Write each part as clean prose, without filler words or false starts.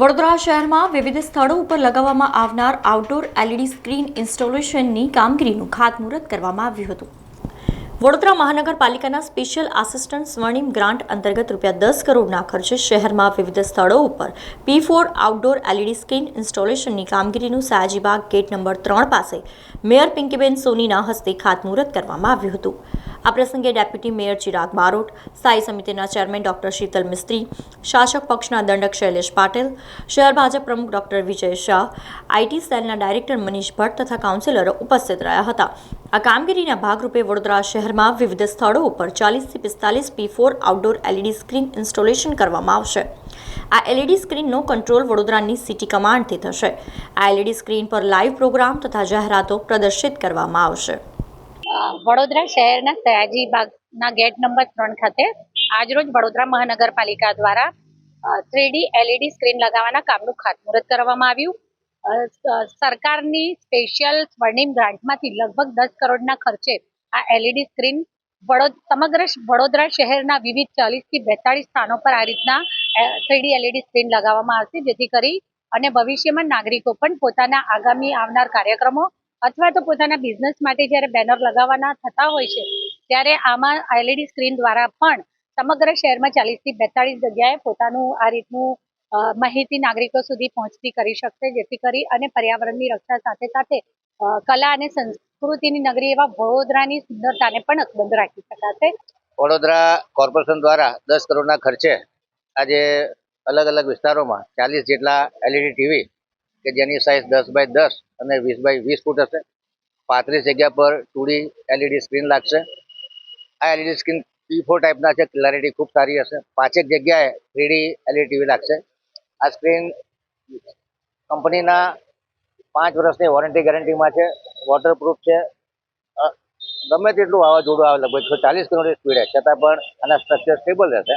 વડોદરા શહેરમાં વિવિધ સ્થળો ઉપર લગાવવામાં આવનાર આઉટડોર LED સ્ક્રીન ઇન્સ્ટોલેશનની કામગીરીનું ખાતમુહૂર્ત કરવામાં આવ્યું હતું. વડોદરા મહાનગરપાલિકાના સ્પેશિયલ આસિસ્ટન્ટ સ્વર્ણિમ ગ્રાન્ટ અંતર્ગત ₹10 કરોડના ખર્ચે શહેરમાં વિવિધ સ્થળો ઉપર P4 આઉટડોર LED સ્ક્રીન ઇન્સ્ટોલેશનની કામગીરીનું સયાજીબાગ ગેટ નંબર 3 પાસે મેયર પિંકીબેન સોનીના હસ્તે ખાતમુહૂર્ત કરવામાં આવ્યું હતું. આ પ્રસંગે ડેપ્યુટી મેયર ચિરાગ બારોટ, સ્થાયી સમિતિના ચેરમેન ડોક્ટર શીતલ મિસ્ત્રી, શાસક પક્ષના દંડક શૈલેષ પાટીલ, શહેર ભાજપ પ્રમુખ ડોક્ટર વિજય શાહ, IT સેલના ડાયરેક્ટર મનીષ ભટ્ટ તથા કાઉન્સિલરો ઉપસ્થિત રહ્યા હતા. આ કામગીરીના ભાગરૂપે વડોદરા શહેરમાં વિવિધ સ્થળો ઉપર 40 થી 45 P4 outdoor LED screen installation કરવામાં આવશે. આ LED સ્ક્રીનનો કંટ્રોલ વડોદરાની સિટી કમાન્ડથી થશે. આ LED સ્ક્રીન પર લાઈવ પ્રોગ્રામ તથા જાહેરાતો પ્રદર્શિત કરવામાં આવશે. વડોદરા શહેરના સયાજીબાગના ગેટ નંબર 3 ખાતે આજરોજ વડોદરા મહાનગરપાલિકા દ્વારા 3D LED સ્ક્રીન લગાવવાના કામનું ખાતમુહૂર્ત કરવામાં આવ્યું. સરકારની સ્પેશિયલ સ્વર્ણિમ ગ્રાન્ટમાંથી લગભગ 10 કરોડના ખર્ચે આ LED સ્ક્રીન સમગ્ર વડોદરા શહેરના વિવિધ 40 થી 42 સ્થાનો પર આ રીતના 3D LED સ્ક્રીન લગાવવામાં આવશે, જેથી કરી અને ભવિષ્યમાં નાગરિકો પણ પોતાના આગામી આવનાર કાર્યક્રમો અથવા તો પોતાના બિઝનેસ માટે જ્યારે બેનર લગાવવાના થતા હોય છે ત્યારે આમાં LED સ્ક્રીન દ્વારા પણ સમગ્ર શહેરમાં 40 થી 42 જગ્યાએ પોતાનું આ રીતનું માહિતી નાગરિકો સુધી પહોંચતી કરી શકશે, જેથી કરી અને પર્યાવરણની રક્ષા સાથે સાથે કલા અને સંસ્કૃતિની નગરી એવા વડોદરાની સુંદરતાને પણ અકબંધ રાખી શકાશે. વડોદરા કોર્પોરેશન દ્વારા 10 કરોડના ખર્ચે આજે અલગ અલગ વિસ્તારોમાં 40 જેટલા LED ટીવી કે જેની સાઇઝ 10x10 અને 20x20 ફૂટ હશે. 35 જગ્યા પર 2D LED સ્ક્રીન લાગશે. આ LED સ્ક્રીન P4 ટાઈપના છે, ક્લેરિટી ખૂબ સારી હશે. 5 જગ્યાએ 3D LED ટીવી લાગશે. આ સ્ક્રીન કંપનીના 5 વર્ષની વોરંટી ગેરંટીમાં છે, વોટરપ્રૂફ છે. ગમે તેટલું વાવાઝોડું આવે, લગભગ 40 કિલોમીટર સ્પીડે છતાં પણ આના સ્ટ્રક્ચર સ્ટેબલ રહેશે.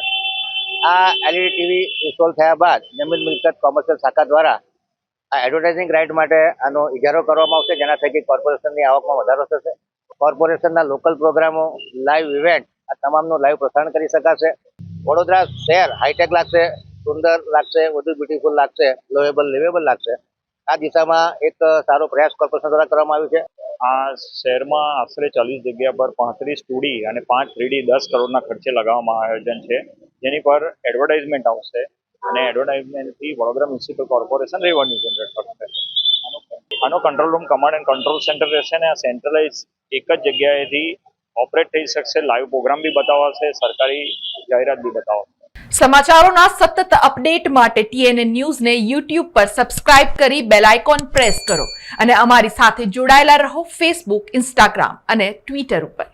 આ LED ટીવી ઇન્સ્ટોલ થયા બાદ જમીન મિલકત કોમર્શિયલ શાખા દ્વારા આ એડવર્ટાઇઝિંગ રાઇટ માટે આનો ઇજારો કરવામાં આવશે, જેના થકી કોર્પોરેશનની આવકમાં વધારો થશે. કોર્પોરેશનના લોકલ પ્રોગ્રામો, લાઈવ ઇવેન્ટ આ તમામનું લાઈવ પ્રસારણ કરી શકાશે. વડોદરા શહેર હાઈટેક લાગશે, સુંદર લાગશે, વધુ બ્યુટીફુલ લાગશે, લિવેબલ લાગશે. આ દિશામાં એક સારો પ્રયાસ કોર્પોરેશન દ્વારા કરવામાં આવ્યો છે. આ શહેરમાં આશરે 40 જગ્યા પર 35 2D અને 5 3D 10 કરોડના ખર્ચે લગાવવામાં આયોજન છે, જેની પર એડવર્ટાઇઝમેન્ટ આવશે અને એડવર્ટાઇઝમેન્ટથી Vadodara municipal corporation revenue generate કરશે. આનો control room command and control centre રહેશે અને આ સેન્ટ્રલાઇઝ એક જ જગ્યાએથી ઓપરેટ થઈ શકશે. લાઈવ પ્રોગ્રામ બી બતાવાશે, સરકારી જાહેરાત બી બતાવાશે. સમાચારોના સતત અપડેટ માટે TNN ન્યૂઝને YouTube પર સબસ્ક્રાઇબ કરી બેલ આઇકોન પ્રેસ કરો અને અમારી સાથે જોડાયેલા રહો Facebook, Instagram અને Twitter ઉપર.